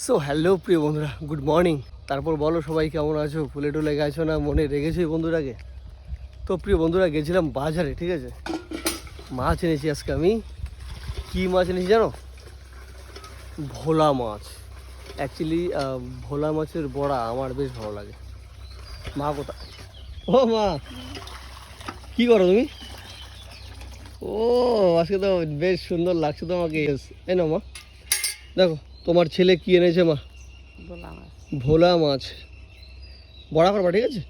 So hello প্রিয় বন্ধুরা, good morning. তারপর বলো সবাই কেমন আছো? ফুলে টুলে গেছো না মনে রেখেছো এই বন্ধুরাকে? তো প্রিয় বন্ধুরা, গেছিলাম বাজারে, ঠিক আছে। মাছ এনেছি আজকে আমি। কী মাছ এনেছি জানো? ভোলা মাছ। অ্যাকচুয়ালি ভোলা মাছের বড়া আমার বেশ ভালো লাগে। মা কোথায়? ও মা, কী করো তুমি? ও, আজকে তো বেশ সুন্দর লাগছে তোমাকে। এই না মা, দেখো তোমার ছেলে কি এনেছে মা। ভোলা মাছ বড়া করবা, ঠিক আছে।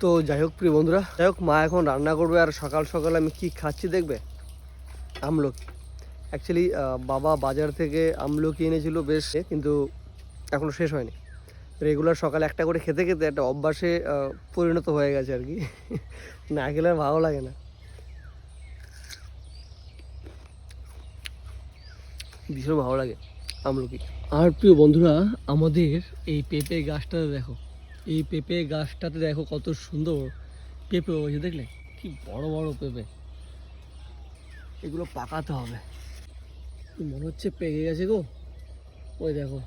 তো যাই হোক প্রিয় বন্ধুরা, যাই হোক মা এখন রান্না করবে। আর সকাল সকাল আমি কি খাচ্ছি দেখবে? আমলকি। অ্যাকচুয়ালি বাবা বাজার থেকে আমলকি এনেছিল বেশ, কিন্তু এখনও শেষ হয়নি। রেগুলার সকালে একটা করে খেতে খেতে একটা অভ্যাসে পরিণত হয়ে গেছে আর কি। না খেলে আর ভালো লাগে না। ভীষণ ভালো লাগে আমলকি। আর প্রিয় বন্ধুরা, আমাদের এই পেঁপে গাছটাতে দেখো, এই পেঁপে গাছটাতে দেখো কত সুন্দর পেঁপে হয়েছে, দেখলে কি বড় বড় পেঁপে। এগুলো পাকাতে হবে, মনে হচ্ছে পেকে গেছে গো। ওই দেখো,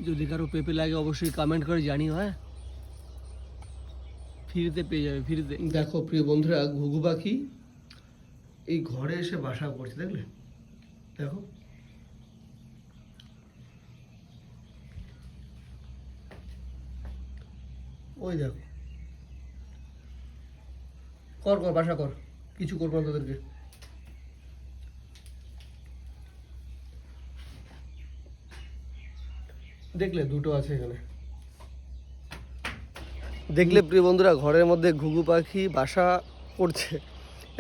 যদি কারো পেঁপে লাগে অবশ্যই কমেন্ট করে জানিও। হ্যাঁ, ফ্রিতে পেয়ে যাবে, ফ্রিতে। দেখো প্রিয় বন্ধুরা, ঘুঘু পাখি এই ঘরে এসে বাসা করছে, দেখলে? দেখো, ওই দেখো, কর কর বাসা কর, কিছু করবো না তোদেরকে। দেখলে দুটো আছে এখানে। দেখলে প্রিয় বন্ধুরা, ঘরের মধ্যে ঘুঘু পাখি বাসা করছে।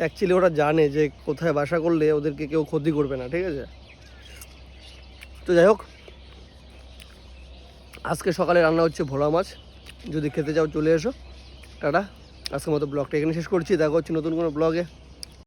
অ্যাকচুয়ালি ওরা জানে যে কোথায় বাসা করলে ওদেরকে কেউ ক্ষতি করবে না, ঠিক আছে। তো যাই হোক, আজকে সকালে রান্না হচ্ছে ভোলা মাছ। যদি খেতে চাও চলে এসো। টাটা, আজকের মতো ব্লগটা এখানে শেষ করছি। দেখা হচ্ছে নতুন কোনো ব্লগে।